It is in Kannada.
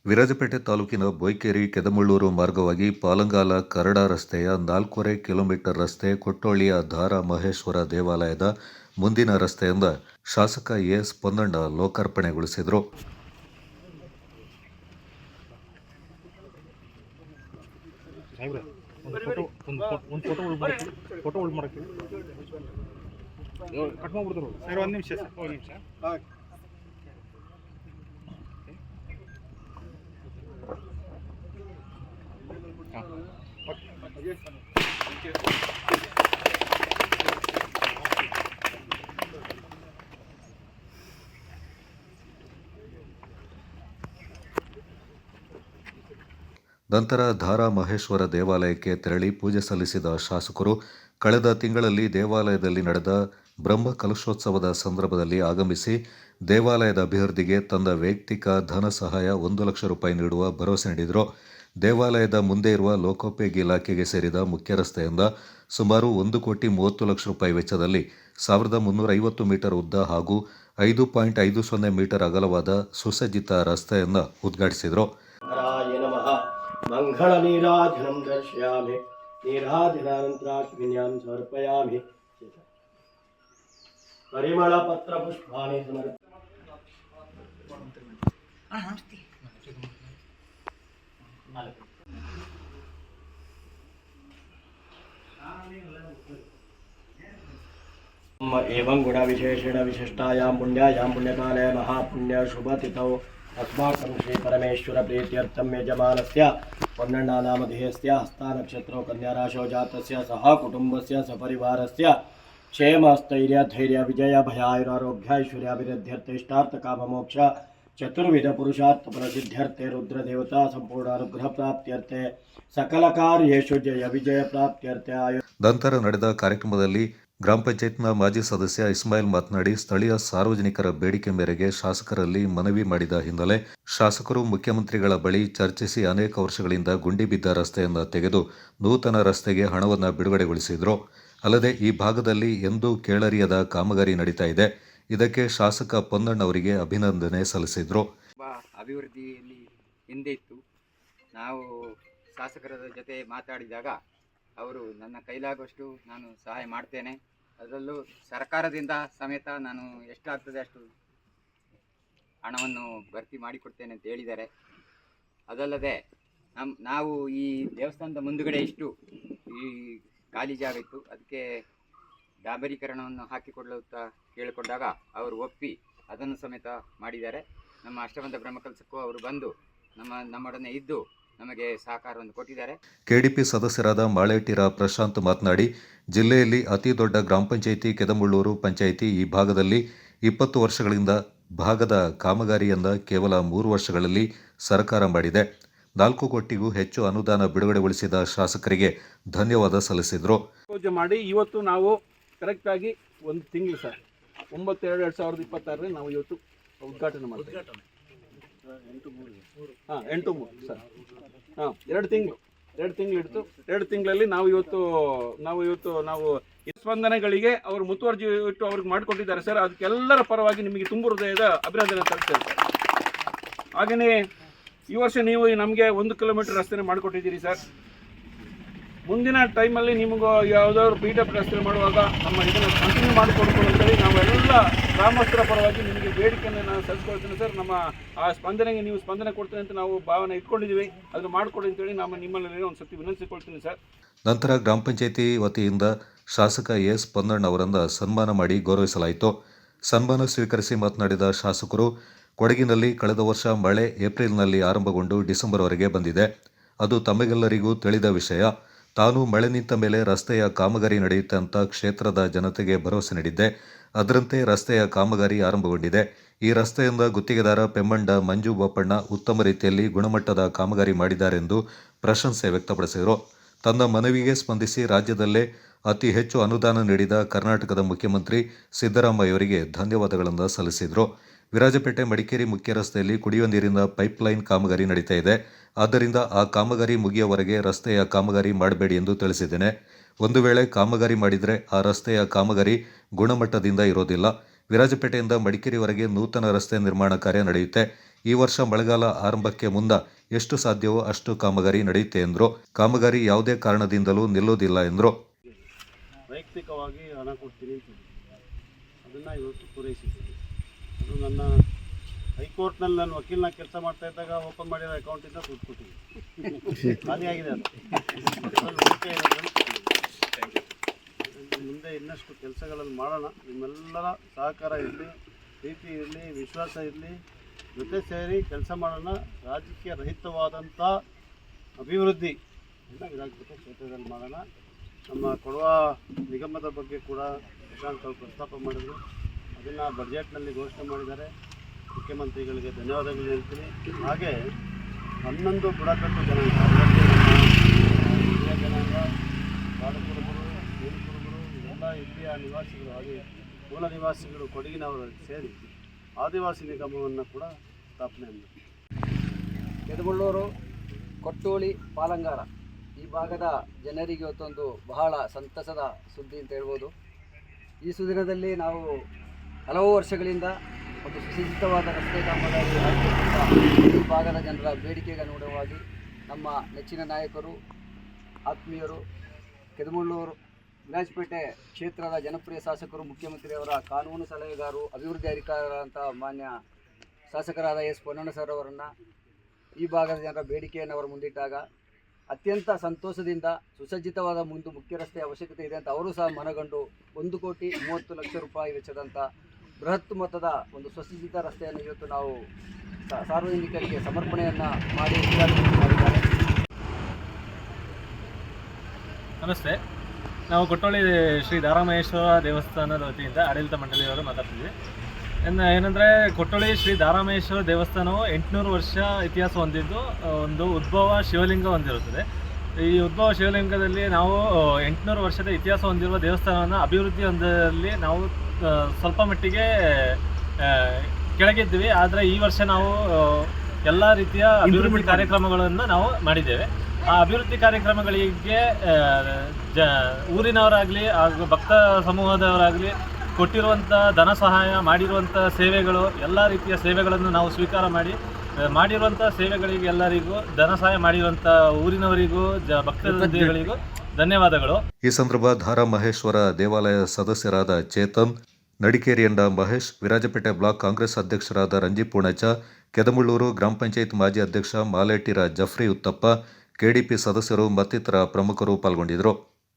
ವಿರಾಜಪೇಟೆ ತಾಲೂಕಿನ ಬೊಯ್ಕೇರಿ ಕೆದಮುಳ್ಳೂರು ಮಾರ್ಗವಾಗಿ ಪಾಲಂಗಾಲ ಕರಡ ರಸ್ತೆಯ 4.5 ಕಿಲೋಮೀಟರ್ ರಸ್ತೆ ಕೊಟ್ಟೊಳ್ಳಿಯ ಧಾರ ಮಹೇಶ್ವರ ದೇವಾಲಯದ ಮುಂದಿನ ರಸ್ತೆಯಿಂದ ಶಾಸಕ ಎಸ್ ಪೊನ್ನಣ್ಣ ಲೋಕಾರ್ಪಣೆಗೊಳಿಸಿದರು. ನಂತರ ಧಾರ ಮಹೇಶ್ವರ ದೇವಾಲಯಕ್ಕೆ ತೆರಳಿ ಪೂಜೆ ಸಲ್ಲಿಸಿದ ಶಾಸಕರು ಕಳೆದ ತಿಂಗಳಲ್ಲಿ ದೇವಾಲಯದಲ್ಲಿ ನಡೆದ ಬ್ರಹ್ಮ ಕಲಶೋತ್ಸವದ ಸಂದರ್ಭದಲ್ಲಿ ಆಗಮಿಸಿ ದೇವಾಲಯದ ಅಭಿವೃದ್ಧಿಗೆ ತಂದ ವೈಯಕ್ತಿಕ ಧನ ಸಹಾಯ 1 ಲಕ್ಷ ರೂಪಾಯಿ ನೀಡುವ ಭರವಸೆ ನೀಡಿದರು. ದೇವಾಲಯದ ಮುಂದೆ ಇರುವ ಲೋಕೋಪಯೋಗಿ ಇಲಾಖೆಗೆ ಸೇರಿದ ಮುಖ್ಯ ರಸ್ತೆಯಿಂದ ಸುಮಾರು 1,30,30,00,000 ರೂಪಾಯಿ ವೆಚ್ಚದಲ್ಲಿ 1,350 ಮೀಟರ್ ಉದ್ದ ಹಾಗೂ 5.50 ಮೀಟರ್ ಅಗಲವಾದ ಸುಸಜ್ಜಿತ ರಸ್ತೆಯನ್ನು ಉದ್ಘಾಟಿಸಿದರು. ಮಂಗಳ ನೀರಾಜನಂ ದರ್ಶಯಾಮಿ ನೀರಾಜನಾನಂತರಾಗ್ನಿಂ ಸಮರ್ಪಯಾಮಿ ಪರಿಮಳ ಪತ್ರ ಪುಷ್ಪಾಣಿ ಸಮರ್ಪಯಾಮಿ. एवं गुणविशेषेण विशिष्टायां पुण्यायां पुण्यकाले महापुण्य शुभतिथौ अस्माकं श्री परमेश्वर प्रीत्यर्थं यजमानस्य पन्नण्ण नामधेयस्य हस्तानक्षत्रो कन्याराशौ जातस्य सह कुटुम्बस्य सपरिवारस्य क्षेमस्थैर्य धैर्य विजय भयायुरारोग्यैश्वर्याभिवृद्ध्यर्थे इष्टार्थकाममोक्ष चतुर्विध पुरुषार्थ प्रसिद्ध्यर्थे रुद्रदेवता संपूर्ण अनुग्रह प्राप्त्यर्थे सकल कार्येषु जय विजय प्राप्त्यर्थे आयु. ನಂತರ ನಡೆದ ಕಾರ್ಯಕ್ರಮದಲ್ಲಿ ಗ್ರಾಮ ಪಂಚಾಯತ್ನ ಮಾಜಿ ಸದಸ್ಯ ಇಸ್ಮಾಯಿಲ್ ಮಾತನಾಡಿ, ಸ್ಥಳೀಯ ಸಾರ್ವಜನಿಕರ ಬೇಡಿಕೆ ಮೇರೆಗೆ ಶಾಸಕರಲ್ಲಿ ಮನವಿ ಮಾಡಿದ ಹಿನ್ನೆಲೆ ಶಾಸಕರು ಮುಖ್ಯಮಂತ್ರಿಗಳ ಬಳಿ ಚರ್ಚಿಸಿ ಅನೇಕ ವರ್ಷಗಳಿಂದ ಗುಂಡಿ ಬಿದ್ದ ರಸ್ತೆಯನ್ನು ತೆಗೆದು ನೂತನ ರಸ್ತೆಗೆ ಹಣವನ್ನು ಬಿಡುಗಡೆಗೊಳಿಸಿದರು. ಅಲ್ಲದೆ ಈ ಭಾಗದಲ್ಲಿ ಎಂದೂ ಕೇಳರಿಯದ ಕಾಮಗಾರಿ ನಡೀತಾ ಇದೆ. ಇದಕ್ಕೆ ಶಾಸಕ ಪೊನ್ನಣ್ಣ ಅವರಿಗೆ ಅಭಿನಂದನೆ ಸಲ್ಲಿಸಿದರು. ಅಭಿವೃದ್ಧಿಯಲ್ಲಿ ಹಿಂದೆ ಇತ್ತು. ನಾವು ಶಾಸಕರ ಜೊತೆ ಮಾತಾಡಿದಾಗ ಅವರು ನನ್ನ ಕೈಲಾಗುವಷ್ಟು ನಾನು ಸಹಾಯ ಮಾಡ್ತೇನೆ, ಅದರಲ್ಲೂ ಸರ್ಕಾರದಿಂದ ಸಮೇತ ನಾನು ಎಷ್ಟಾಗ್ತದೆ ಅಷ್ಟು ಹಣವನ್ನು ಭರ್ತಿ ಮಾಡಿಕೊಡ್ತೇನೆ ಅಂತ ಹೇಳಿದ್ದಾರೆ. ಅದಲ್ಲದೆ ನಾವು ಈ ದೇವಸ್ಥಾನದ ಮುಂದುಗಡೆ ಇಷ್ಟು ಈ ಖಾಲಿ ಜಾಗ ಇತ್ತು, ಅದಕ್ಕೆ ಡಾಂಬರೀಕರಣವನ್ನು ಹಾಕಿಕೊಡುತ್ತಾ ಕೇಳಿಕೊಂಡಾಗ ಅವರು ಒಪ್ಪಿ ಅದನ್ನು ಸಮೇತ ಮಾಡಿದ್ದಾರೆ. ನಮ್ಮ ಅಷ್ಟಬಂಧ ಬ್ರಹ್ಮಕಲಸಕ್ಕೂ ಅವರು ಬಂದು ನಮ್ಮೊಡನೆ ಇದ್ದು ನಮಗೆ ಸಹಕಾರವನ್ನು ಕೊಟ್ಟಿದ್ದಾರೆ. ಕೆಡಿಪಿ ಸದಸ್ಯರಾದ ಮಾಳೇಟಿರ ಪ್ರಶಾಂತ್ ಮಾತನಾಡಿ, ಜಿಲ್ಲೆಯಲ್ಲಿ ಅತಿ ದೊಡ್ಡ ಗ್ರಾಮ ಪಂಚಾಯಿತಿ ಕೆದಮುಳ್ಳೂರು ಪಂಚಾಯಿತಿ ಈ ಭಾಗದಲ್ಲಿ 20 ವರ್ಷಗಳಿಂದ ಭಾಗದ ಕಾಮಗಾರಿಯನ್ನು ಕೇವಲ 3 ವರ್ಷಗಳಲ್ಲಿ ಸರ್ಕಾರ ಮಾಡಿದೆ. 4 ಕೋಟಿಗೂ ಹೆಚ್ಚು ಅನುದಾನ ಬಿಡುಗಡೆಗೊಳಿಸಿದ ಶಾಸಕರಿಗೆ ಧನ್ಯವಾದ ಸಲ್ಲಿಸಿದರು. ಪೂಜೆ ಮಾಡಿ ಇವತ್ತು ನಾವು ಕರೆಕ್ಟಾಗಿ ಒಂದು ತಿಂಗಳು ಸರ್ 9/2/2026 ನಾವು ಇವತ್ತು ಉದ್ಘಾಟನೆ ಮಾಡ್ತೀವಿ. 8/3 ಸರ್ 2 ತಿಂಗಳು ಇಡ್ತು. 2 ತಿಂಗಳಲ್ಲಿ ನಾವು ಇವತ್ತು ಈ ಸ್ಪಂದನೆಗಳಿಗೆ ಅವರು ಮುತುವರ್ಜಿ ಇಟ್ಟು ಅವ್ರಿಗೆ ಮಾಡಿಕೊಟ್ಟಿದ್ದಾರೆ ಸರ್. ಅದಕ್ಕೆಲ್ಲರ ಪರವಾಗಿ ನಿಮಗೆ ತುಂಬ ಹೃದಯದ ಅಭಿನಂದನೆ ಸಲ್ಲಿಸ್ತೇವೆ ಸರ್. ಹಾಗೆಯೇ ಈ ವರ್ಷ ನೀವು ನಮಗೆ 1 ಕಿಲೋಮೀಟರ್ ರಸ್ತೆನ ಮಾಡಿಕೊಟ್ಟಿದ್ದೀರಿ ಸರ್. ಮುಂದಿನ ಟೈಮಲ್ಲಿ ನಿಮಗೂ ಯಾವುದಾದ್ರು ಪೀಠಪ್ ರಸ್ತೆ ಮಾಡುವಾಗ ನಮ್ಮ ಇದನ್ನು ಕಂಟಿನ್ಯೂ ಮಾಡಿಕೊಡ್ಕೊಂಡು ಅಂತೇಳಿ ನಾವೆಲ್ಲ ಗ್ರಾಮಸ್ಥರ ಪರವಾಗಿ ನಿಮಗೆ ಬೇಡಿಕೆಯನ್ನು ನಾನು ಸಲ್ಲಿಸ್ಕೊಳ್ತೇನೆ ಸರ್. ನಮ್ಮ ಆ ಸ್ಪಂದನೆಗೆ ನೀವು ಸ್ಪಂದನೆ ಕೊಡ್ತೇನೆ ಅಂತ ನಾವು ಭಾವನೆ ಇಟ್ಕೊಂಡಿದ್ದೀವಿ, ಅದನ್ನು ಮಾಡಿಕೊಡಿ ಅಂತೇಳಿ ನಿಮ್ಮಲ್ಲಿ ಒಂದು ಸತಿ ವಿನಂತಿಸಿಕೊಳ್ತೀನಿ ಸರ್. ನಂತರ ಗ್ರಾಮ ಪಂಚಾಯಿತಿ ವತಿಯಿಂದ ಶಾಸಕ ಎಸ್ ಪೊನ್ನಣ್ಣ ಅವರನ್ನು ಸನ್ಮಾನ ಮಾಡಿ ಗೌರವಿಸಲಾಯಿತು. ಸನ್ಮಾನ ಸ್ವೀಕರಿಸಿ ಮಾತನಾಡಿದ ಶಾಸಕರು, ಕೊಡಗಿನಲ್ಲಿ ಕಳೆದ ವರ್ಷ ಮಳೆ ಏಪ್ರಿಲ್ನಲ್ಲಿ ಆರಂಭಗೊಂಡು ಡಿಸೆಂಬರ್ವರೆಗೆ ಬಂದಿದೆ. ಅದು ತಮಗೆಲ್ಲರಿಗೂ ತಿಳಿದ ವಿಷಯ. ತಾನು ಮಳೆ ನಿಂತ ಮೇಲೆ ರಸ್ತೆಯ ಕಾಮಗಾರಿ ನಡೆಯುತ್ತೆ ಅಂತ ಕ್ಷೇತ್ರದ ಜನತೆಗೆ ಭರವಸೆ ನೀಡಿದ್ದೆ. ಅದರಂತೆ ರಸ್ತೆಯ ಕಾಮಗಾರಿ ಆರಂಭಗೊಂಡಿದೆ. ಈ ರಸ್ತೆಯಿಂದ ಗುತ್ತಿಗೆದಾರ ಪೆಮ್ಮಂಡ ಮಂಜು ಬೋಪಣ್ಣ ಉತ್ತಮ ರೀತಿಯಲ್ಲಿ ಗುಣಮಟ್ಟದ ಕಾಮಗಾರಿ ಮಾಡಿದ್ದಾರೆಂದು ಪ್ರಶಂಸೆ ವ್ಯಕ್ತಪಡಿಸಿದರು. ತನ್ನ ಮನವಿಗೆ ಸ್ಪಂದಿಸಿ ರಾಜ್ಯದಲ್ಲೇ ಅತಿ ಹೆಚ್ಚು ಅನುದಾನ ನೀಡಿದ ಕರ್ನಾಟಕದ ಮುಖ್ಯಮಂತ್ರಿ ಸಿದ್ದರಾಮಯ್ಯವರಿಗೆ ಧನ್ಯವಾದಗಳನ್ನು ಸಲ್ಲಿಸಿದರು. ವಿರಾಜಪೇಟೆ ಮಡಿಕೇರಿ ಮುಖ್ಯ ರಸ್ತೆಯಲ್ಲಿ ಕುಡಿಯುವ ನೀರಿನ ಪೈಪ್ಲೈನ್ ಕಾಮಗಾರಿ ನಡೀತಾ ಇದೆ. ಆದ್ದರಿಂದ ಆ ಕಾಮಗಾರಿ ಮುಗಿಯುವವರೆಗೆ ರಸ್ತೆಯ ಕಾಮಗಾರಿ ಮಾಡಬೇಡಿ ಎಂದು ತಿಳಿಸಿದ್ದೇನೆ. ಒಂದು ವೇಳೆ ಕಾಮಗಾರಿ ಮಾಡಿದರೆ ಆ ರಸ್ತೆಯ ಕಾಮಗಾರಿ ಗುಣಮಟ್ಟದಿಂದ ಇರೋದಿಲ್ಲ. ವಿರಾಜಪೇಟೆಯಿಂದ ಮಡಿಕೇರಿವರೆಗೆ ನೂತನ ರಸ್ತೆ ನಿರ್ಮಾಣ ಕಾರ್ಯ ನಡೆಯುತ್ತೆ. ಈ ವರ್ಷ ಮಳೆಗಾಲ ಆರಂಭಕ್ಕೆ ಮುನ್ನ ಎಷ್ಟು ಸಾಧ್ಯವೋ ಅಷ್ಟು ಕಾಮಗಾರಿ ನಡೆಯುತ್ತೆ ಎಂದರು. ಕಾಮಗಾರಿ ಯಾವುದೇ ಕಾರಣದಿಂದಲೂ ನಿಲ್ಲೋದಿಲ್ಲ ಎಂದರು. ವೈಯಕ್ತಿಕವಾಗಿ ಹಣ ಕೊಡ್ತೀನಿ ಅಂತ ಅದನ್ನು ಇವತ್ತು ಪೂರೈಸಿದ್ದೀನಿ. ಅದು ನನ್ನ ಹೈಕೋರ್ಟ್ನಲ್ಲಿ ನಾನು ವಕೀಲನ ಕೆಲಸ ಮಾಡ್ತಾ ಇದ್ದಾಗ ಓಪನ್ ಮಾಡಿರೋ ಅಕೌಂಟಿಂದ ದುಡ್ಡು ಕೊಟ್ಟಿದ್ದೀನಿ. ಖಾಲಿಯಾಗಿದೆ ಅದು. ಮುಂದೆ ಇನ್ನಷ್ಟು ಕೆಲಸಗಳನ್ನು ಮಾಡೋಣ. ನಿಮ್ಮೆಲ್ಲರ ಸಹಕಾರ ಇರಲಿ, ಪ್ರೀತಿ ಇರಲಿ, ವಿಶ್ವಾಸ ಇರಲಿ, ಜೊತೆ ಸೇರಿ ಕೆಲಸ ಮಾಡೋಣ. ರಾಜಕೀಯ ರಹಿತವಾದಂಥ ಅಭಿವೃದ್ಧಿ ವಿಧಾನಸಭೆ ಕ್ಷೇತ್ರದಲ್ಲಿ ಮಾಡೋಣ. ನಮ್ಮ ಕೊಡವ ನಿಗಮದ ಬಗ್ಗೆ ಕೂಡ ಪ್ರಶಾಂತ್ ಅವರು ಪ್ರಸ್ತಾಪ ಮಾಡಿದರು. ಅದನ್ನು ಬಜೆಟ್ನಲ್ಲಿ ಘೋಷಣೆ ಮಾಡಿದ್ದಾರೆ. ಮುಖ್ಯಮಂತ್ರಿಗಳಿಗೆ ಧನ್ಯವಾದಗಳು ಹೇಳ್ತೀನಿ. ಹಾಗೆ 11 ಬುಡಕಟ್ಟು ಜನಾಂಗ, ಹಿರಿಯ ಜನಾಂಗ, ಬಾಲಕುರುಬರು, ಮೇಲುಕುರುಬರು, ಇವೆಲ್ಲ ಇಲ್ಲಿಯ ನಿವಾಸಿಗಳು ಹಾಗೆ ಮೂಲ ನಿವಾಸಿಗಳು ಕೊಡಗಿನವರು ಸೇರಿ ಆದಿವಾಸಿ ನಿಗಮವನ್ನು ಕೂಡ ಸ್ಥಾಪನೆ ಮಾಡಿದ್ದಾರೆ. ಕೆದಮುಳ್ಳೂರು, ಕೊಟ್ಟೋಳಿ, ಪಾಲಂಗಾರ ಈ ಭಾಗದ ಜನರಿಗೆ ಇವತ್ತೊಂದು ಬಹಳ ಸಂತಸದ ಸುದ್ದಿ ಅಂತ ಹೇಳ್ಬೋದು. ಈ ಸುದಿನದಲ್ಲಿ ನಾವು ಹಲವು ವರ್ಷಗಳಿಂದ ಒಂದು ಸುಸಜ್ಜಿತವಾದ ರಸ್ತೆ ಕಾಮಗಾರಿ ಆಗಿರುವಂಥ ಈ ಭಾಗದ ಜನರ ಬೇಡಿಕೆಗೆ ಅನುಗುಣವಾಗಿ ನಮ್ಮ ನೆಚ್ಚಿನ ನಾಯಕರು, ಆತ್ಮೀಯರು, ಕೆದಮುಳ್ಳೂರು ವಿರಾಜಪೇಟೆ ಕ್ಷೇತ್ರದ ಜನಪ್ರಿಯ ಶಾಸಕರು, ಮುಖ್ಯಮಂತ್ರಿಯವರ ಕಾನೂನು ಸಲಹೆಗಾರರು, ಅಭಿವೃದ್ಧಿ ಅಧಿಕಾರಿಗಳಂಥ ಮಾನ್ಯ ಶಾಸಕರಾದ ಎಸ್ ಪೊನ್ನಣ್ಣ ಸರ್ ಅವರನ್ನು ಈ ಭಾಗದ ಜನರ ಬೇಡಿಕೆಯನ್ನು ಅವರು ಮುಂದಿಟ್ಟಾಗ ಅತ್ಯಂತ ಸಂತೋಷದಿಂದ ಸುಸಜ್ಜಿತವಾದ ಮುಖ್ಯ ರಸ್ತೆ ಅವಶ್ಯಕತೆ ಇದೆ ಅಂತ ಅವರು ಸಹ ಮನಗಂಡು 1,30,30,00,000 ರೂಪಾಯಿ ವೆಚ್ಚದಂಥ ಬೃಹತ್ ಮೊತ್ತದ ಒಂದು ಸುಸಜ್ಜಿತ ರಸ್ತೆಯನ್ನು ಇವತ್ತು ನಾವು ಸಾರ್ವಜನಿಕರಿಗೆ ಸಮರ್ಪಣೆಯನ್ನು ಮಾಡಿ ಉದ್ಘಾಟನೆ ಮಾಡಿದ್ದಾರೆ. ನಮಸ್ತೆ. ನಾವು ಕೊಟ್ಟೋಳಿ ಶ್ರೀ ದಾರಾಮಹೇಶ್ವರ ದೇವಸ್ಥಾನದ ವತಿಯಿಂದ ಆಡಳಿತ ಮಂಡಳಿಯವರು ಮಾತಾಡ್ತಿದ್ವಿ. ಏನಂದರೆ ಕೊಟ್ಟೋಳಿ ಶ್ರೀ ದಾರಾಮಹೇಶ್ವರ ದೇವಸ್ಥಾನವು 800 ವರ್ಷ ಇತಿಹಾಸ ಹೊಂದಿದ್ದು ಒಂದು ಉದ್ಭವ ಶಿವಲಿಂಗ ಹೊಂದಿರುತ್ತದೆ. ಈ ಉದ್ಭವ ಶಿವಲಿಂಗದಲ್ಲಿ ನಾವು 800 ವರ್ಷದ ಇತಿಹಾಸ ಹೊಂದಿರುವ ದೇವಸ್ಥಾನವನ್ನು ಅಭಿವೃದ್ಧಿ ಹೊಂದದಲ್ಲಿ ನಾವು ಸ್ವಲ್ಪ ಮಟ್ಟಿಗೆ ಕೆಳಗಿದ್ವಿ. ಆದರೆ ಈ ವರ್ಷ ನಾವು ಎಲ್ಲ ರೀತಿಯ ಅಭಿವೃದ್ಧಿ ಕಾರ್ಯಕ್ರಮಗಳನ್ನು ನಾವು ಮಾಡಿದ್ದೇವೆ. ಆ ಅಭಿವೃದ್ಧಿ ಕಾರ್ಯಕ್ರಮಗಳಿಗೆ ಊರಿನವರಾಗಲಿ ಹಾಗೂ ಭಕ್ತ ಸಮೂಹದವರಾಗಲಿ ಕೊಟ್ಟಿರುವಂಥ ಧನ ಸಹಾಯ, ಮಾಡಿರುವಂಥ ಸೇವೆಗಳು, ಎಲ್ಲ ರೀತಿಯ ಸೇವೆಗಳನ್ನು ನಾವು ಸ್ವೀಕಾರ ಮಾಡಿರುವಂಥ ಸೇವೆಗಳಿಗೆ ಎಲ್ಲರಿಗೂ ಧನ ಸಹಾಯ ಮಾಡಿರುವಂಥ ಊರಿನವರಿಗೂ ಭಕ್ತರಿಗೂ ಧನ್ಯವಾದಗಳು. ಈ ಸಂದರ್ಭ ದಾರಾಮಹೇಶ್ವರ ದೇವಾಲಯ ಸದಸ್ಯರಾದ ಚೇತನ್, ನಡಿಕೇರಿಯಂಡ ಮಹೇಶ್, ವಿರಾಜಪೇಟೆ ಬ್ಲಾಕ್ ಕಾಂಗ್ರೆಸ್ ಅಧ್ಯಕ್ಷರಾದ ರಂಜಿತ್ ಪೂಣಚ, ಕೆದಮುಳ್ಳೂರು ಗ್ರಾಮ ಪಂಚಾಯತ್ ಮಾಜಿ ಅಧ್ಯಕ್ಷ ಮಾಲೇಟಿರ ಜಫ್ರಿ ಉತ್ತಪ್ಪ, ಕೆಡಿಪಿ ಸದಸ್ಯರು ಮತ್ತಿತರ ಪ್ರಮುಖರು ಪಾಲ್ಗೊಂಡಿದ್ದರು.